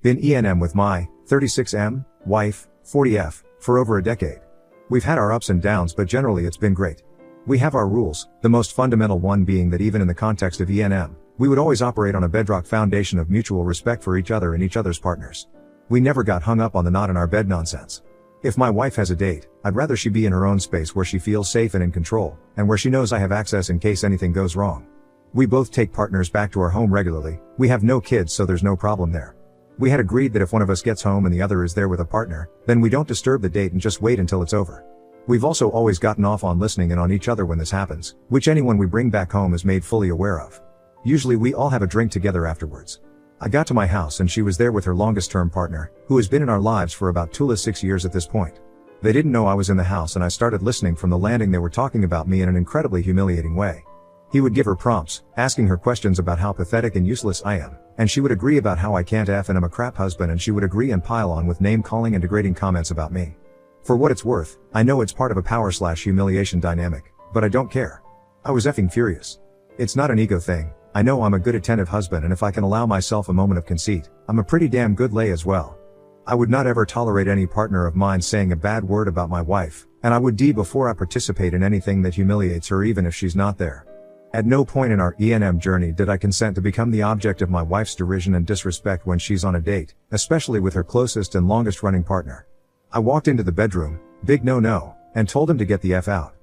Been ENM with my 36M wife, 40F, for over a decade. We've had our ups and downs, but generally it's been great. We have our rules, the most fundamental one being that even in the context of ENM, we would always operate on a bedrock foundation of mutual respect for each other and each other's partners. We never got hung up on the not in our bed nonsense. If my wife has a date, I'd rather she be in her own space where she feels safe and in control, and where she knows I have access in case anything goes wrong. We both take partners back to our home regularly. We have no kids, so there's no problem there. We had agreed that if one of us gets home and the other is there with a partner, then we don't disturb the date and just wait until it's over. We've also always gotten off on listening in on each other when this happens, which anyone we bring back home is made fully aware of. Usually we all have a drink together afterwards. I got to my house and she was there with her longest term partner, who has been in our lives for about 6 years at this point. They didn't know I was in the house and I started listening from the landing. They were talking about me in an incredibly humiliating way. He would give her prompts, asking her questions about how pathetic and useless I am, and she would agree about how I can't F and I'm a crap husband, and she would agree and pile on with name calling and degrading comments about me. For what it's worth, I know it's part of a power/humiliation dynamic, but I don't care. I was effing furious. It's not an ego thing. I know I'm a good attentive husband, and if I can allow myself a moment of conceit, I'm a pretty damn good lay as well. I would not ever tolerate any partner of mine saying a bad word about my wife, and I would D before I participate in anything that humiliates her even if she's not there. At no point in our ENM journey did I consent to become the object of my wife's derision and disrespect when she's on a date, especially with her closest and longest running partner. I walked into the bedroom, big no, and told him to get the F out.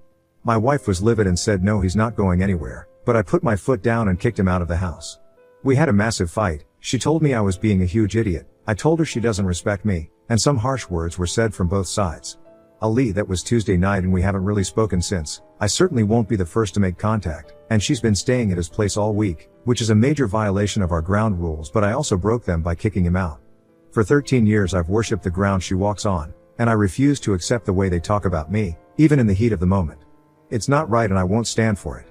My wife was livid and said no, he's not going anywhere, but I put my foot down and kicked him out of the house. We had a massive fight. She told me I was being a huge idiot. I told her she doesn't respect me, and some harsh words were said from both sides. Ali, that was Tuesday night and we haven't really spoken since. I certainly won't be the first to make contact, and she's been staying at his place all week, which is a major violation of our ground rules, but I also broke them by kicking him out. For 13 years I've worshipped the ground she walks on, and I refuse to accept the way they talk about me, even in the heat of the moment. It's not right and I won't stand for it.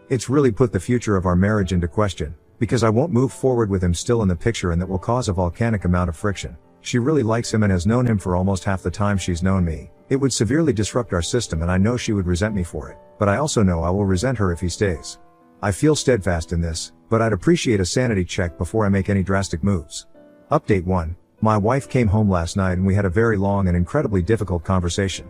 It's really put the future of our marriage into question, because I won't move forward with him still in the picture, and that will cause a volcanic amount of friction. She really likes him and has known him for almost half the time she's known me. It would severely disrupt our system and I know she would resent me for it, but I also know I will resent her if he stays. I feel steadfast in this, but I'd appreciate a sanity check before I make any drastic moves. Update 1. My wife came home last night and we had a very long and incredibly difficult conversation.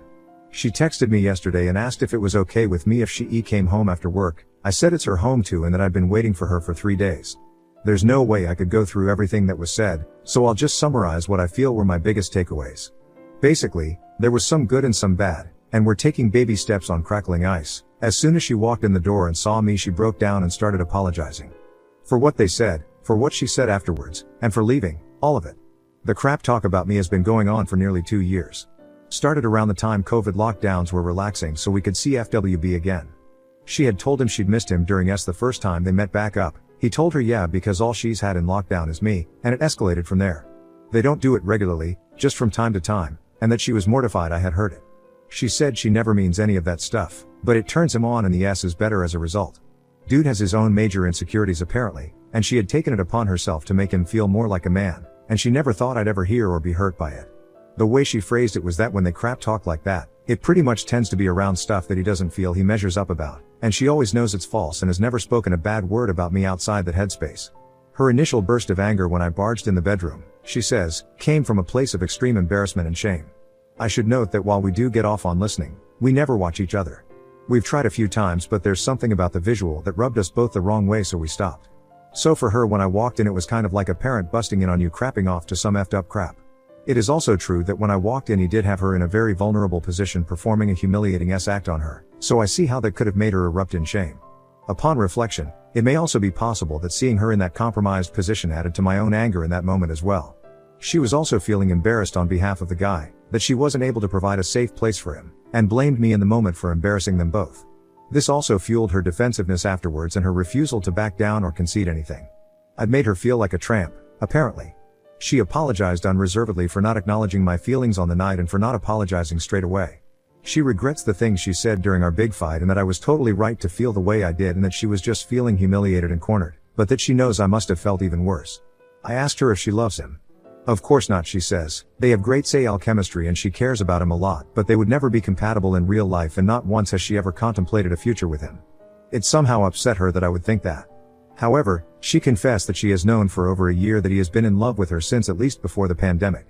She texted me yesterday and asked if it was okay with me if she came home after work. I said it's her home too and that I'd been waiting for her for 3 days. There's no way I could go through everything that was said, so I'll just summarize what I feel were my biggest takeaways. Basically, there was some good and some bad, and we're taking baby steps on crackling ice. As soon as she walked in the door and saw me, she broke down and started apologizing. For what they said, for what she said afterwards, and for leaving, all of it. The crap talk about me has been going on for nearly 2 years. Started around the time COVID lockdowns were relaxing so we could see FWB again. She had told him she'd missed him during the first time they met back up. He told her yeah, because all she's had in lockdown is me, and it escalated from there. They don't do it regularly, just from time to time, and that she was mortified I had heard it. She said she never means any of that stuff, but it turns him on and the S is better as a result. Dude has his own major insecurities apparently, and she had taken it upon herself to make him feel more like a man, and she never thought I'd ever hear or be hurt by it. The way she phrased it was that when they crap talk like that, it pretty much tends to be around stuff that he doesn't feel he measures up about, and she always knows it's false and has never spoken a bad word about me outside that headspace. Her initial burst of anger when I barged in the bedroom, she says, came from a place of extreme embarrassment and shame. I should note that while we do get off on listening, we never watch each other. We've tried a few times, but there's something about the visual that rubbed us both the wrong way, so we stopped. So for her, when I walked in, it was kind of like a parent busting in on you crapping off to some effed up crap. It is also true that when I walked in, he did have her in a very vulnerable position performing a humiliating act on her, so I see how that could have made her erupt in shame. Upon reflection, it may also be possible that seeing her in that compromised position added to my own anger in that moment as well. She was also feeling embarrassed on behalf of the guy, that she wasn't able to provide a safe place for him, and blamed me in the moment for embarrassing them both. This also fueled her defensiveness afterwards and her refusal to back down or concede anything. I'd made her feel like a tramp, apparently. She apologized unreservedly for not acknowledging my feelings on the night and for not apologizing straight away. She regrets the things she said during our big fight and that I was totally right to feel the way I did and that she was just feeling humiliated and cornered, but that she knows I must have felt even worse. I asked her if she loves him. Of course not, she says. They have great chemistry and she cares about him a lot, but they would never be compatible in real life and not once has she ever contemplated a future with him. It somehow upset her that I would think that. However, she confessed that she has known for over a year that he has been in love with her since at least before the pandemic.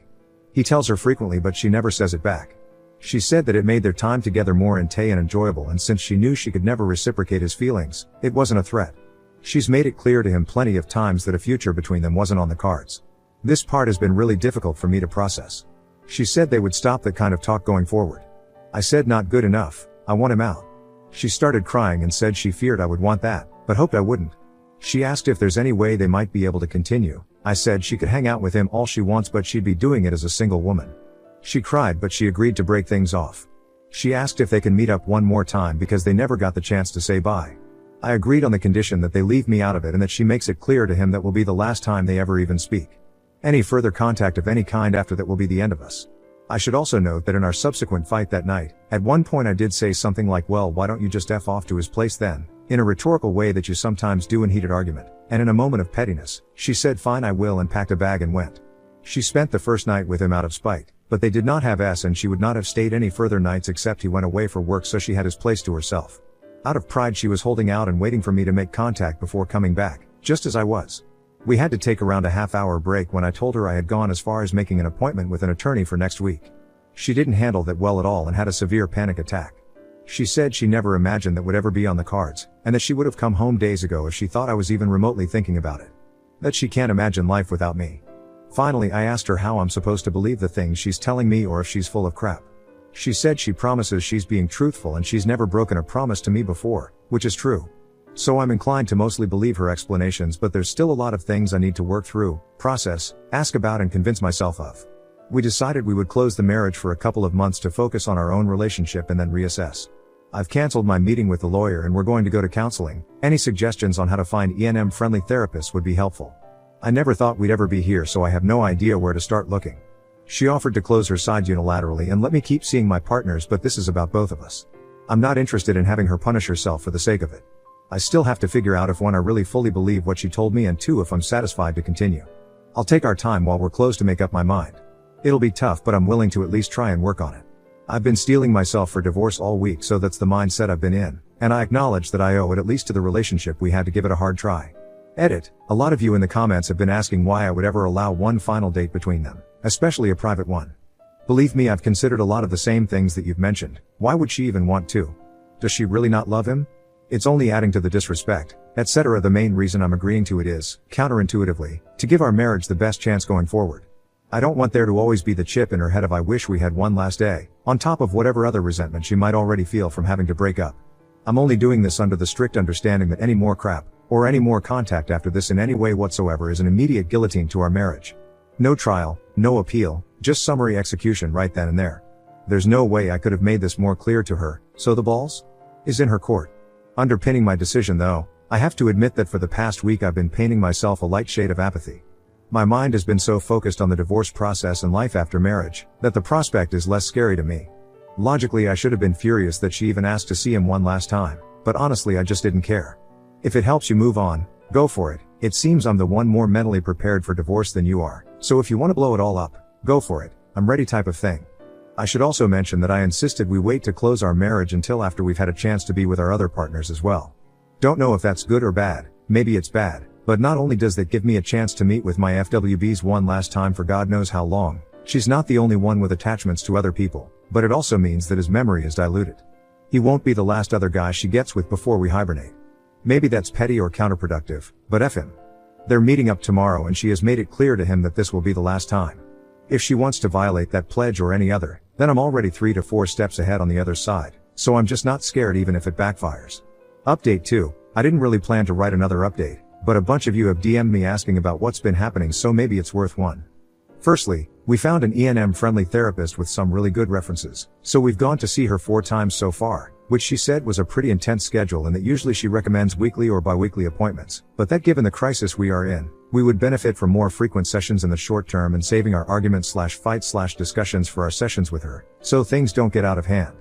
He tells her frequently, but she never says it back. She said that it made their time together more intense and enjoyable, and since she knew she could never reciprocate his feelings, it wasn't a threat. She's made it clear to him plenty of times that a future between them wasn't on the cards. This part has been really difficult for me to process. She said they would stop that kind of talk going forward. I said not good enough, I want him out. She started crying and said she feared I would want that, but hoped I wouldn't. She asked if there's any way they might be able to continue. I said she could hang out with him all she wants, but she'd be doing it as a single woman. She cried, but she agreed to break things off. She asked if they can meet up one more time because they never got the chance to say bye. I agreed on the condition that they leave me out of it and that she makes it clear to him that will be the last time they ever even speak. Any further contact of any kind after that will be the end of us. I should also note that in our subsequent fight that night, at one point I did say something like, well, why don't you just F off to his place then? In a rhetorical way that you sometimes do in heated argument, and in a moment of pettiness, she said fine I will and packed a bag and went. She spent the first night with him out of spite, but they did not have S and she would not have stayed any further nights except he went away for work, so she had his place to herself. Out of pride she was holding out and waiting for me to make contact before coming back, just as I was. We had to take around a half-hour break when I told her I had gone as far as making an appointment with an attorney for next week. She didn't handle that well at all and had a severe panic attack. She said she never imagined that would ever be on the cards, and that she would have come home days ago if she thought I was even remotely thinking about it. That she can't imagine life without me. Finally, I asked her how I'm supposed to believe the things she's telling me or if she's full of crap. She said she promises she's being truthful and she's never broken a promise to me before, which is true. So I'm inclined to mostly believe her explanations, but there's still a lot of things I need to work through, process, ask about and convince myself of. We decided we would close the marriage for a couple of months to focus on our own relationship and then reassess. I've canceled my meeting with the lawyer and we're going to go to counseling. Any suggestions on how to find ENM-friendly therapists would be helpful. I never thought we'd ever be here, so I have no idea where to start looking. She offered to close her side unilaterally and let me keep seeing my partners, but this is about both of us. I'm not interested in having her punish herself for the sake of it. I still have to figure out if one, I really fully believe what she told me, and two, if I'm satisfied to continue. I'll take our time while we're closed to make up my mind. It'll be tough, but I'm willing to at least try and work on it. I've been steeling myself for divorce all week, so that's the mindset I've been in, and I acknowledge that I owe it at least to the relationship we had to give it a hard try. Edit. A lot of you in the comments have been asking why I would ever allow one final date between them, especially a private one. Believe me, I've considered a lot of the same things that you've mentioned. Why would she even want to? Does she really not love him? It's only adding to the disrespect, etc. The main reason I'm agreeing to it is, counterintuitively, to give our marriage the best chance going forward. I don't want there to always be the chip in her head of I wish we had one last day, on top of whatever other resentment she might already feel from having to break up. I'm only doing this under the strict understanding that any more crap, or any more contact after this in any way whatsoever is an immediate guillotine to our marriage. No trial, no appeal, just summary execution right then and there. There's no way I could have made this more clear to her, so the ball's is in her court. Underpinning my decision though, I have to admit that for the past week I've been painting myself a light shade of apathy. My mind has been so focused on the divorce process and life after marriage, that the prospect is less scary to me. Logically I should have been furious that she even asked to see him one last time, but honestly I just didn't care. If it helps you move on, go for it. It seems I'm the one more mentally prepared for divorce than you are, so if you want to blow it all up, go for it, I'm ready type of thing. I should also mention that I insisted we wait to close our marriage until after we've had a chance to be with our other partners as well. Don't know if that's good or bad, maybe it's bad, but not only does that give me a chance to meet with my FWBs one last time for God knows how long, she's not the only one with attachments to other people, but it also means that his memory is diluted. He won't be the last other guy she gets with before we hibernate. Maybe that's petty or counterproductive, but F him. They're meeting up tomorrow and she has made it clear to him that this will be the last time. If she wants to violate that pledge or any other, then I'm already 3 to 4 steps ahead on the other side, so I'm just not scared even if it backfires. Update 2. I didn't really plan to write another update, but a bunch of you have DM'd me asking about what's been happening, so maybe it's worth one. Firstly, we found an ENM-friendly therapist with some really good references, so we've gone to see her 4 times so far, which she said was a pretty intense schedule and that usually she recommends weekly or bi-weekly appointments, but that given the crisis we are in, we would benefit from more frequent sessions in the short term and saving our argument/fight/discussions for our sessions with her, so things don't get out of hand.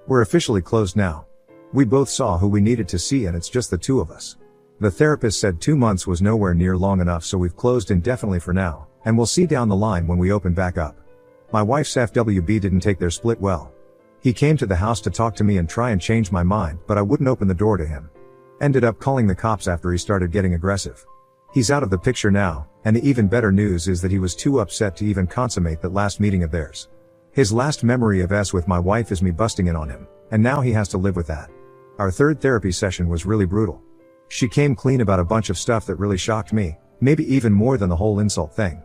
We're officially closed now. We both saw who we needed to see and it's just the two of us. The therapist said 2 months was nowhere near long enough, so we've closed indefinitely for now, and we'll see down the line when we open back up. My wife's FWB didn't take their split well. He came to the house to talk to me and try and change my mind, but I wouldn't open the door to him. Ended up calling the cops after he started getting aggressive. He's out of the picture now, and the even better news is that he was too upset to even consummate that last meeting of theirs. His last memory of us with my wife is me busting in on him, and now he has to live with that. Our third therapy session was really brutal. She came clean about a bunch of stuff that really shocked me, maybe even more than the whole insult thing.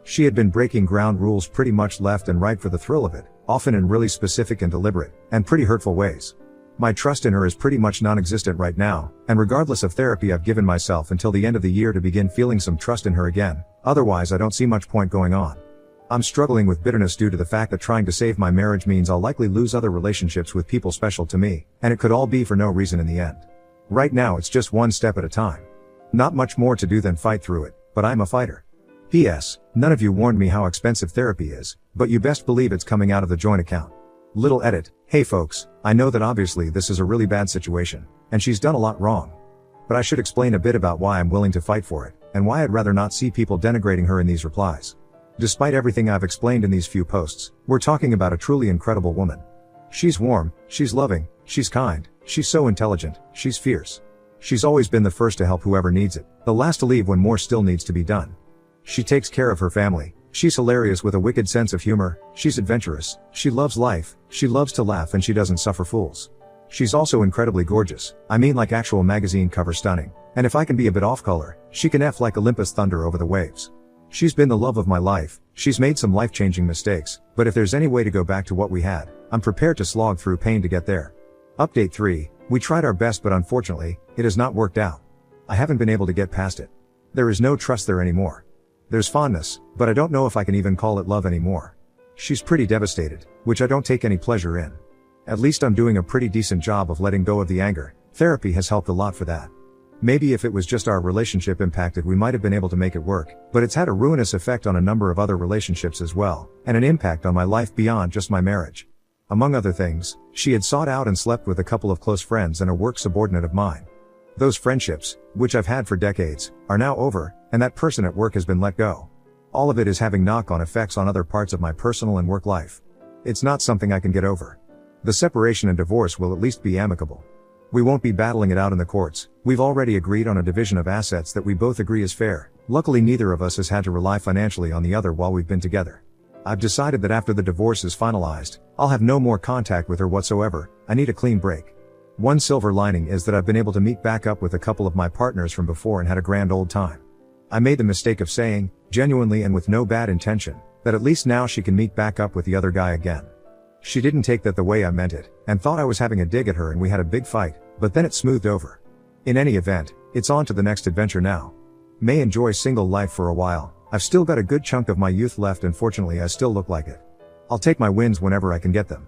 She had been breaking ground rules pretty much left and right for the thrill of it, often in really specific and deliberate, and pretty hurtful ways. My trust in her is pretty much non-existent right now, and regardless of therapy I've given myself until the end of the year to begin feeling some trust in her again, otherwise I don't see much point going on. I'm struggling with bitterness due to the fact that trying to save my marriage means I'll likely lose other relationships with people special to me, and it could all be for no reason in the end. Right now it's just one step at a time. Not much more to do than fight through it, but I'm a fighter. P.S. None of you warned me how expensive therapy is, but you best believe it's coming out of the joint account. Little edit, hey folks, I know that obviously this is a really bad situation, and she's done a lot wrong. But I should explain a bit about why I'm willing to fight for it, and why I'd rather not see people denigrating her in these replies. Despite everything I've explained in these few posts, we're talking about a truly incredible woman. She's warm, she's loving, she's kind, she's so intelligent, she's fierce. She's always been the first to help whoever needs it, the last to leave when more still needs to be done. She takes care of her family. She's hilarious with a wicked sense of humor, she's adventurous, she loves life, she loves to laugh, and she doesn't suffer fools. She's also incredibly gorgeous, I mean like actual magazine cover stunning, and if I can be a bit off color, she can F like Olympus thunder over the waves. She's been the love of my life, she's made some life-changing mistakes, but if there's any way to go back to what we had, I'm prepared to slog through pain to get there. Update 3, we tried our best but unfortunately, it has not worked out. I haven't been able to get past it. There is no trust there anymore. There's fondness, but I don't know if I can even call it love anymore. She's pretty devastated, which I don't take any pleasure in. At least I'm doing a pretty decent job of letting go of the anger. Therapy has helped a lot for that. Maybe if it was just our relationship impacted we might have been able to make it work, but it's had a ruinous effect on a number of other relationships as well, and an impact on my life beyond just my marriage. Among other things, she had sought out and slept with a couple of close friends and a work subordinate of mine. Those friendships, which I've had for decades, are now over, and that person at work has been let go. All of it is having knock-on effects on other parts of my personal and work life. It's not something I can get over. The separation and divorce will at least be amicable. We won't be battling it out in the courts. We've already agreed on a division of assets that we both agree is fair. Luckily neither of us has had to rely financially on the other while we've been together. I've decided that after the divorce is finalized, I'll have no more contact with her whatsoever. I need a clean break. One silver lining is that I've been able to meet back up with a couple of my partners from before and had a grand old time. I made the mistake of saying, genuinely and with no bad intention, that at least now she can meet back up with the other guy again. She didn't take that the way I meant it, and thought I was having a dig at her and we had a big fight, but then it smoothed over. In any event, it's on to the next adventure now. May enjoy single life for a while. I've still got a good chunk of my youth left and fortunately I still look like it. I'll take my wins whenever I can get them.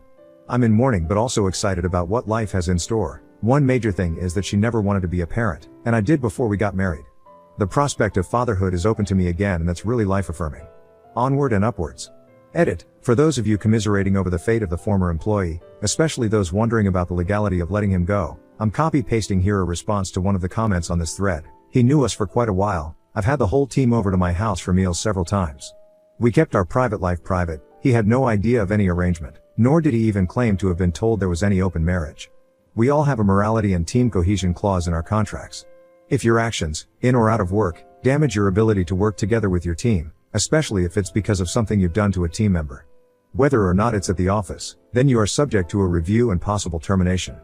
I'm in mourning but also excited about what life has in store. One major thing is that she never wanted to be a parent, and I did before we got married. The prospect of fatherhood is open to me again and that's really life-affirming. Onward and upwards. Edit, for those of you commiserating over the fate of the former employee, especially those wondering about the legality of letting him go, I'm copy-pasting here a response to one of the comments on this thread. He knew us for quite a while. I've had the whole team over to my house for meals several times. We kept our private life private. He had no idea of any arrangement, nor did he even claim to have been told there was any open marriage. We all have a morality and team cohesion clause in our contracts. If your actions, in or out of work, damage your ability to work together with your team, especially if it's because of something you've done to a team member, whether or not it's at the office, then you are subject to a review and possible termination.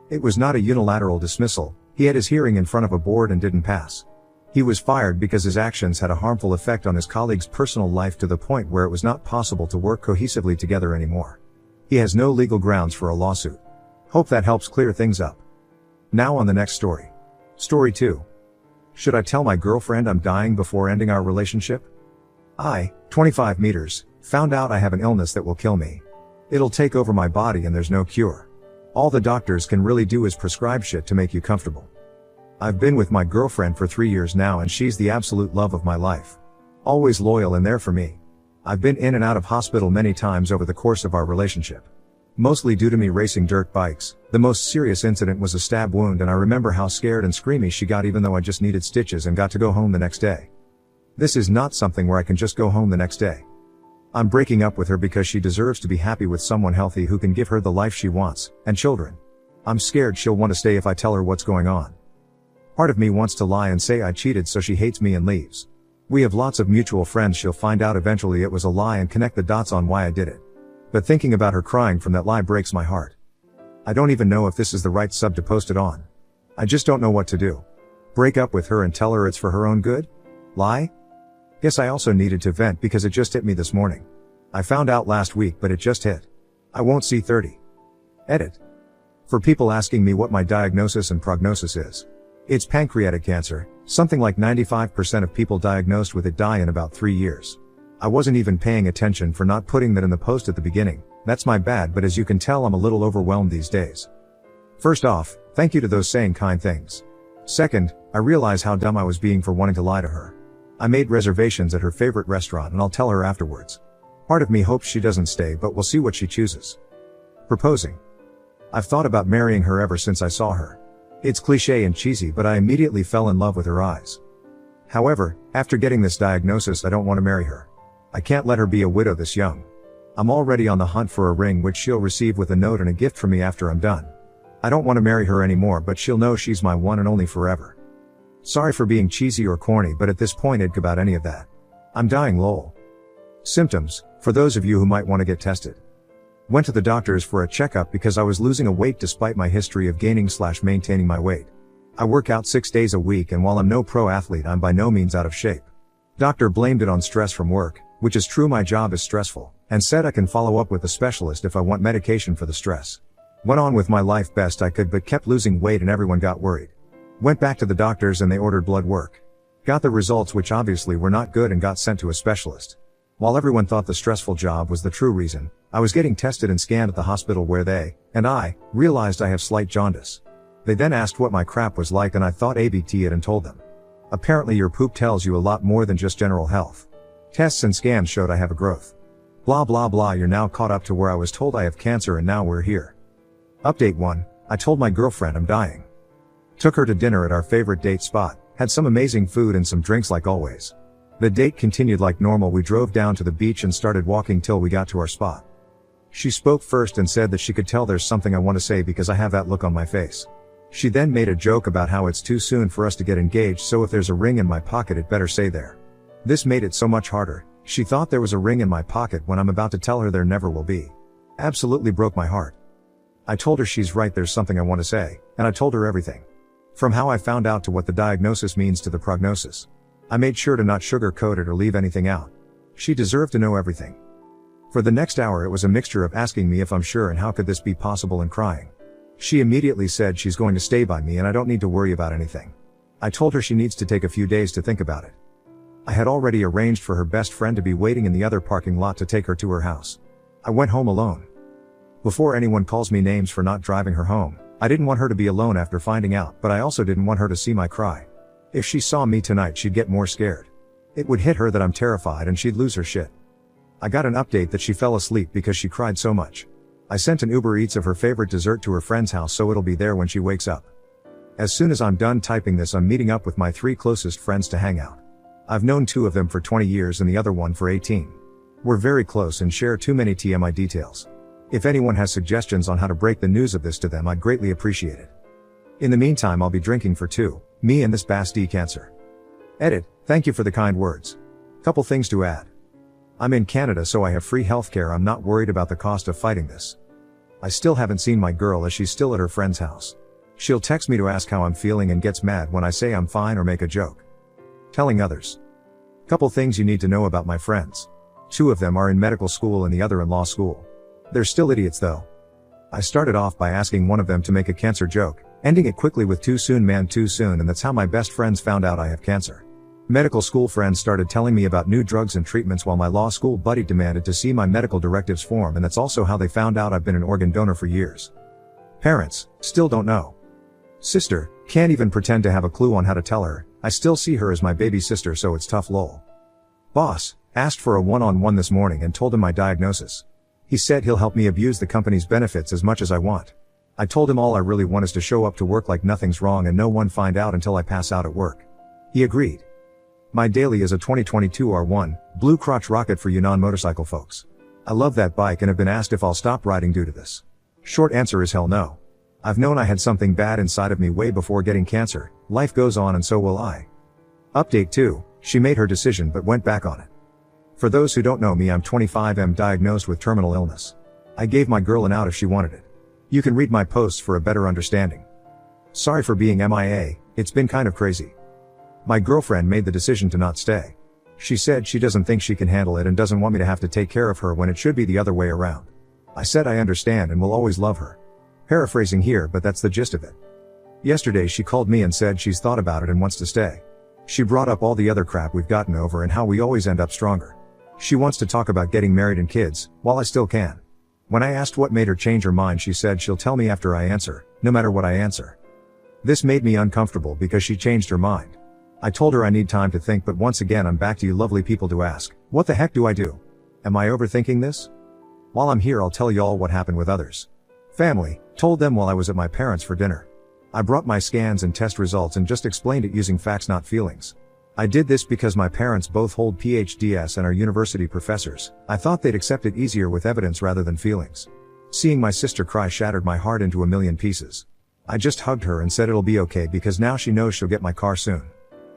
It was not a unilateral dismissal. He had his hearing in front of a board and didn't pass. He was fired because his actions had a harmful effect on his colleague's personal life to the point where it was not possible to work cohesively together anymore. He has no legal grounds for a lawsuit. Hope that helps clear things up. Now on the next story. Story 2. Should I tell my girlfriend I'm dying before ending our relationship? I, 25 meters, found out I have an illness that will kill me. It'll take over my body and there's no cure. All the doctors can really do is prescribe shit to make you comfortable. I've been with my girlfriend for 3 years now and she's the absolute love of my life. Always loyal and there for me. I've been in and out of hospital many times over the course of our relationship. Mostly due to me racing dirt bikes. The most serious incident was a stab wound and I remember how scared and screamy she got even though I just needed stitches and got to go home the next day. This is not something where I can just go home the next day. I'm breaking up with her because she deserves to be happy with someone healthy who can give her the life she wants, and children. I'm scared she'll want to stay if I tell her what's going on. Part of me wants to lie and say I cheated so she hates me and leaves. We have lots of mutual friends, she'll find out eventually it was a lie and connect the dots on why I did it. But thinking about her crying from that lie breaks my heart. I don't even know if this is the right sub to post it on. I just don't know what to do. Break up with her and tell her it's for her own good? Lie? Guess I also needed to vent because it just hit me this morning. I found out last week but it just hit. I won't see 30. Edit. For people asking me what my diagnosis and prognosis is. It's pancreatic cancer. Something like 95% of people diagnosed with it die in about 3 years. I wasn't even paying attention for not putting that in the post at the beginning. That's my bad, but as you can tell I'm a little overwhelmed these days. First off, thank you to those saying kind things. Second, I realize how dumb I was being for wanting to lie to her. I made reservations at her favorite restaurant and I'll tell her afterwards. Part of me hopes she doesn't stay, but we'll see what she chooses. Proposing. I've thought about marrying her ever since I saw her. It's cliché and cheesy, but I immediately fell in love with her eyes. However, after getting this diagnosis, I don't want to marry her. I can't let her be a widow this young. I'm already on the hunt for a ring which she'll receive with a note and a gift from me after I'm done. I don't want to marry her anymore, but she'll know she's my one and only forever. Sorry for being cheesy or corny, but at this point I'd about any of that. I'm dying lol. Symptoms, for those of you who might want to get tested. Went to the doctors for a checkup because I was losing a weight despite my history of gaining/maintaining my weight. I work out 6 days a week, and while I'm no pro athlete, I'm by no means out of shape. Doctor blamed it on stress from work, which is true, my job is stressful, and said I can follow up with a specialist if I want medication for the stress. Went on with my life best I could, but kept losing weight and everyone got worried. Went back to the doctors and they ordered blood work. Got the results, which obviously were not good, and got sent to a specialist. While everyone thought the stressful job was the true reason, I was getting tested and scanned at the hospital where they, and I, realized I have slight jaundice. They then asked what my crap was like and I thought ABT it and told them. Apparently your poop tells you a lot more than just general health. Tests and scans showed I have a growth. Blah blah blah, you're now caught up to where I was told I have cancer and now we're here. Update 1, I told my girlfriend I'm dying. Took her to dinner at our favorite date spot, had some amazing food and some drinks like always. The date continued like normal, we drove down to the beach and started walking till we got to our spot. She spoke first and said that she could tell there's something I want to say because I have that look on my face. She then made a joke about how it's too soon for us to get engaged, so if there's a ring in my pocket it better say there. This made it so much harder. She thought there was a ring in my pocket when I'm about to tell her there never will be. Absolutely broke my heart. I told her she's right, there's something I want to say, and I told her everything. From how I found out to what the diagnosis means to the prognosis. I made sure to not sugarcoat it or leave anything out. She deserved to know everything. For the next hour it was a mixture of asking me if I'm sure and how could this be possible and crying. She immediately said she's going to stay by me and I don't need to worry about anything. I told her she needs to take a few days to think about it. I had already arranged for her best friend to be waiting in the other parking lot to take her to her house. I went home alone. Before anyone calls me names for not driving her home, I didn't want her to be alone after finding out, but I also didn't want her to see my cry. If she saw me tonight she'd get more scared. It would hit her that I'm terrified and she'd lose her shit. I got an update that she fell asleep because she cried so much. I sent an Uber Eats of her favorite dessert to her friend's house so it'll be there when she wakes up. As soon as I'm done typing this, I'm meeting up with my 3 closest friends to hang out. I've known 2 of them for 20 years and the other one for 18. We're very close and share too many TMI details. If anyone has suggestions on how to break the news of this to them, I'd greatly appreciate it. In the meantime, I'll be drinking for 2, me and this Basti cancer. Edit, thank you for the kind words. Couple things to add. I'm in Canada so I have free healthcare, I'm not worried about the cost of fighting this. I still haven't seen my girl as she's still at her friend's house. She'll text me to ask how I'm feeling and gets mad when I say I'm fine or make a joke. Telling others. Couple things you need to know about my friends. 2 of them are in medical school and the other in law school. They're still idiots though. I started off by asking one of them to make a cancer joke, ending it quickly with too soon man too soon, and that's how my best friends found out I have cancer. Medical school friends started telling me about new drugs and treatments while my law school buddy demanded to see my medical directives form, and that's also how they found out I've been an organ donor for years. Parents, still don't know. Sister, can't even pretend to have a clue on how to tell her, I still see her as my baby sister so it's tough lol. Boss, asked for a one-on-one this morning and told him my diagnosis. He said he'll help me abuse the company's benefits as much as I want. I told him all I really want is to show up to work like nothing's wrong and no one find out until I pass out at work. He agreed. My daily is a 2022 R1, blue crotch rocket for you non-motorcycle folks. I love that bike and have been asked if I'll stop riding due to this. Short answer is hell no. I've known I had something bad inside of me way before getting cancer. Life goes on and so will I. Update 2, she made her decision but went back on it. For those who don't know me, I'm 25, diagnosed with terminal illness. I gave my girl an out if she wanted it. You can read my posts for a better understanding. Sorry for being MIA, it's been kind of crazy. My girlfriend made the decision to not stay. She said she doesn't think she can handle it and doesn't want me to have to take care of her when it should be the other way around. I said I understand and will always love her. Paraphrasing here, but that's the gist of it. Yesterday she called me and said she's thought about it and wants to stay. She brought up all the other crap we've gotten over and how we always end up stronger. She wants to talk about getting married and kids, while I still can. When I asked what made her change her mind, she said she'll tell me after I answer, no matter what I answer. This made me uncomfortable because she changed her mind. I told her I need time to think, but once again I'm back to you lovely people to ask, what the heck do I do? Am I overthinking this? While I'm here I'll tell y'all what happened with others. Family, told them while I was at my parents' for dinner. I brought my scans and test results and just explained it using facts not feelings. I did this because my parents both hold PhDs and are university professors. I thought they'd accept it easier with evidence rather than feelings. Seeing my sister cry shattered my heart into a million pieces. I just hugged her and said it'll be okay because now she knows she'll get my car soon.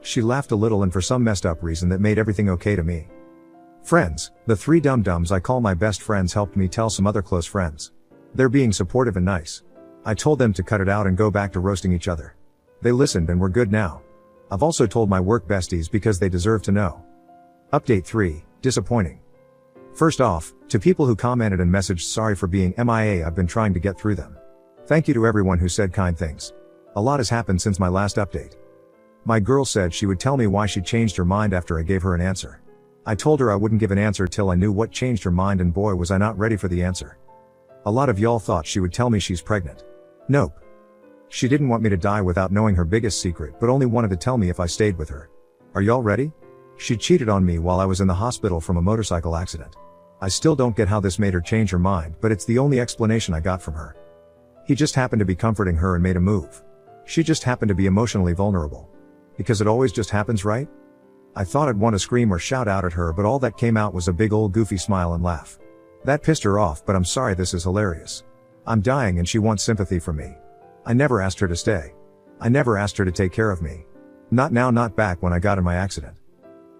She laughed a little and for some messed up reason that made everything okay to me. Friends, the 3 dum-dums I call my best friends helped me tell some other close friends. They're being supportive and nice. I told them to cut it out and go back to roasting each other. They listened and we're good now. I've also told my work besties because they deserve to know. Update 3, disappointing. First off, to people who commented and messaged sorry for being MIA, I've been trying to get through them. Thank you to everyone who said kind things. A lot has happened since my last update. My girl said she would tell me why she changed her mind after I gave her an answer. I told her I wouldn't give an answer till I knew what changed her mind, and boy was I not ready for the answer. A lot of y'all thought she would tell me she's pregnant. Nope. She didn't want me to die without knowing her biggest secret, but only wanted to tell me if I stayed with her. Are y'all ready? She cheated on me while I was in the hospital from a motorcycle accident. I still don't get how this made her change her mind, but it's the only explanation I got from her. He just happened to be comforting her and made a move. She just happened to be emotionally vulnerable. Because it always just happens, right? I thought I'd want to scream or shout out at her, but all that came out was a big old goofy smile and laugh. That pissed her off, but I'm sorry, this is hilarious. I'm dying and she wants sympathy from me. I never asked her to stay. I never asked her to take care of me. Not now, not back when I got in my accident.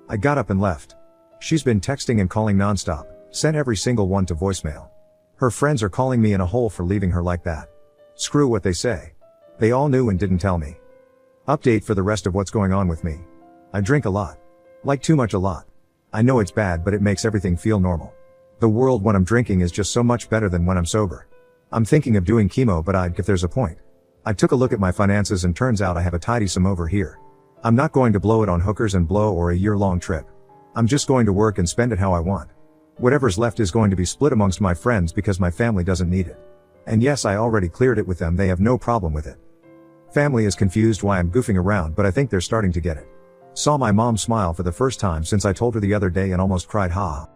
I got up and left. She's been texting and calling nonstop, sent every single one to voicemail. Her friends are calling me in a hole for leaving her like that. Screw what they say. They all knew and didn't tell me. Update for the rest of what's going on with me. I drink a lot. Like too much a lot. I know it's bad, but it makes everything feel normal. The world when I'm drinking is just so much better than when I'm sober. I'm thinking of doing chemo, but if there's a point. I took a look at my finances and turns out I have a tidy sum over here. I'm not going to blow it on hookers and blow or a year-long trip. I'm just going to work and spend it how I want. Whatever's left is going to be split amongst my friends because my family doesn't need it. And yes, I already cleared it with them, they have no problem with it. Family is confused why I'm goofing around, but I think they're starting to get it. Saw my mom smile for the first time since I told her the other day and almost cried, ha.